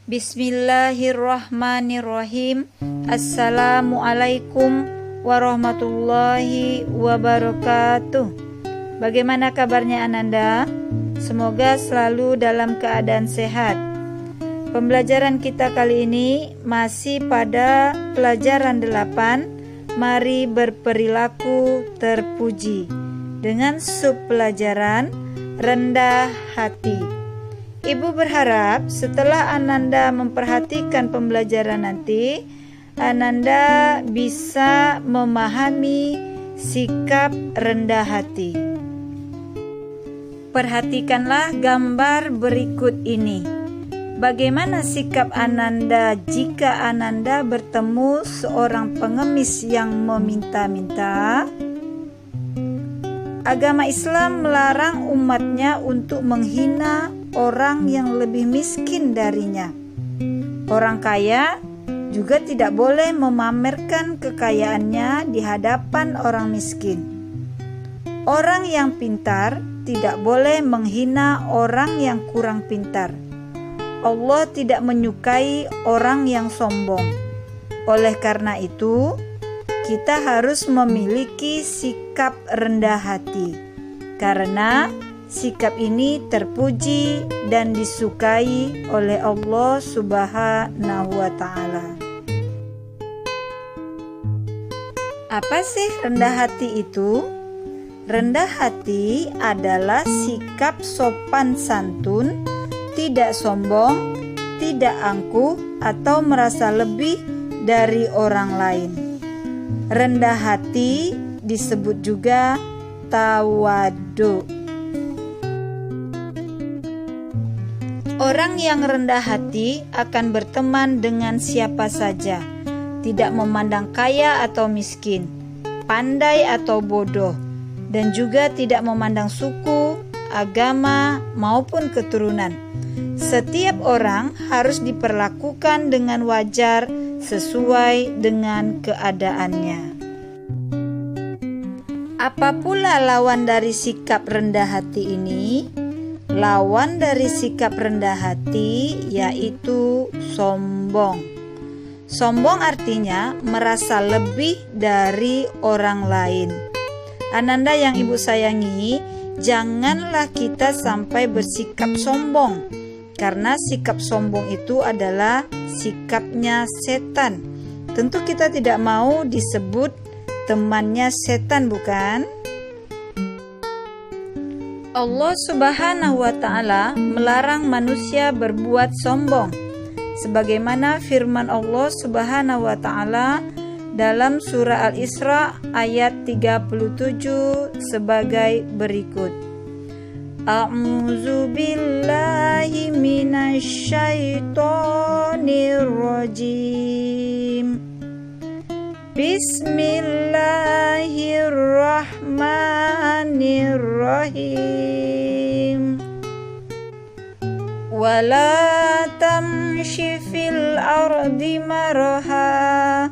Bismillahirrahmanirrahim. Assalamualaikum warahmatullahi wabarakatuh. Bagaimana kabarnya Ananda? Semoga selalu dalam keadaan sehat. Pembelajaran kita kali ini masih pada pelajaran 8, mari berperilaku terpuji, dengan subpelajaran rendah hati. Ibu berharap setelah Ananda memperhatikan pembelajaran nanti, Ananda bisa memahami sikap rendah hati. Perhatikanlah gambar berikut ini. Bagaimana sikap Ananda jika Ananda bertemu seorang pengemis yang meminta-minta? Agama Islam melarang umatnya untuk menghina orang yang lebih miskin darinya. Orang kaya juga tidak boleh memamerkan kekayaannya di hadapan orang miskin. Orang yang pintar tidak boleh menghina orang yang kurang pintar. Allah tidak menyukai orang yang sombong. Oleh karena itu, kita harus memiliki sikap rendah hati, karena sikap ini terpuji dan disukai oleh Allah Subhanahu wa Ta'ala. Apa sih rendah hati itu? Rendah hati adalah sikap sopan santun, tidak sombong, tidak angkuh, atau merasa lebih dari orang lain. Rendah hati disebut juga tawadu. Orang yang rendah hati akan berteman dengan siapa saja, tidak memandang kaya atau miskin, pandai atau bodoh, dan juga tidak memandang suku, agama, maupun keturunan. Setiap orang harus diperlakukan dengan wajar sesuai dengan keadaannya. Apa pula lawan dari sikap rendah hati ini? Lawan dari sikap rendah hati yaitu sombong. Sombong artinya merasa lebih dari orang lain. Ananda yang ibu sayangi, janganlah kita sampai bersikap sombong, karena sikap sombong itu adalah sikapnya setan. Tentu kita tidak mau disebut temannya setan, bukan? Allah Subhanahu wa Ta'ala melarang manusia berbuat sombong, sebagaimana firman Allah Subhanahu wa Ta'ala dalam surah Al-Isra ayat 37 sebagai berikut. A'udzu billahi minasyaitonir rajim. Bismillahirrahmanirrahim. Wala tamshi fil ardi maraha,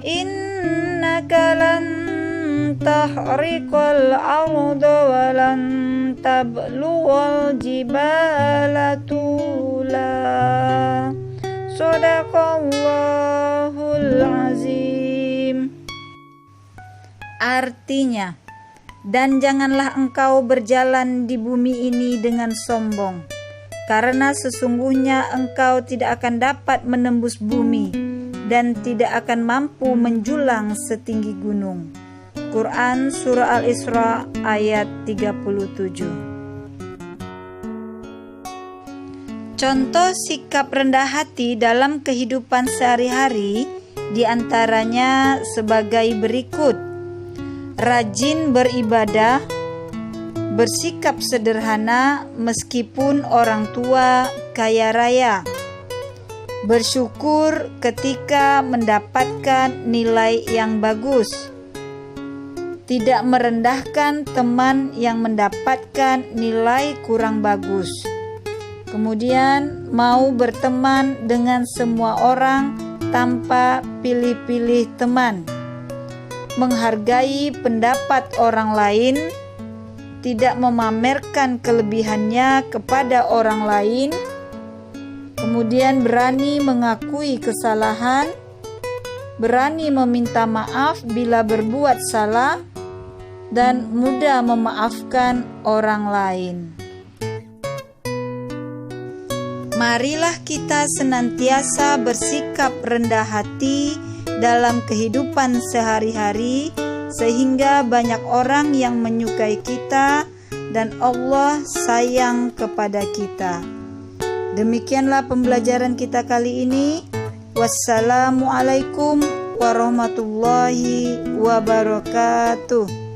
innaka lan tahriqal arda wa lan tablughal jibala tula. Shadaqallahul azim. Artinya, dan janganlah engkau berjalan di bumi ini dengan sombong, karena sesungguhnya engkau tidak akan dapat menembus bumi dan tidak akan mampu menjulang setinggi gunung. Quran Surah Al-Isra ayat 37. Contoh sikap rendah hati dalam kehidupan sehari-hari diantaranya sebagai berikut. Rajin beribadah, bersikap sederhana meskipun orang tua kaya raya, bersyukur ketika mendapatkan nilai yang bagus, tidak merendahkan teman yang mendapatkan nilai kurang bagus, kemudian mau berteman dengan semua orang tanpa pilih-pilih teman, menghargai pendapat orang lain, tidak memamerkan kelebihannya kepada orang lain, kemudian kemudian berani mengakui kesalahan, berani meminta maaf bila berbuat salah, dan mudah memaafkan orang lain. Marilah kita senantiasa bersikap rendah hati dalam kehidupan sehari-hari, sehingga banyak orang yang menyukai kita dan Allah sayang kepada kita. Demikianlah pembelajaran kita kali ini. Wassalamualaikum warahmatullahi wabarakatuh.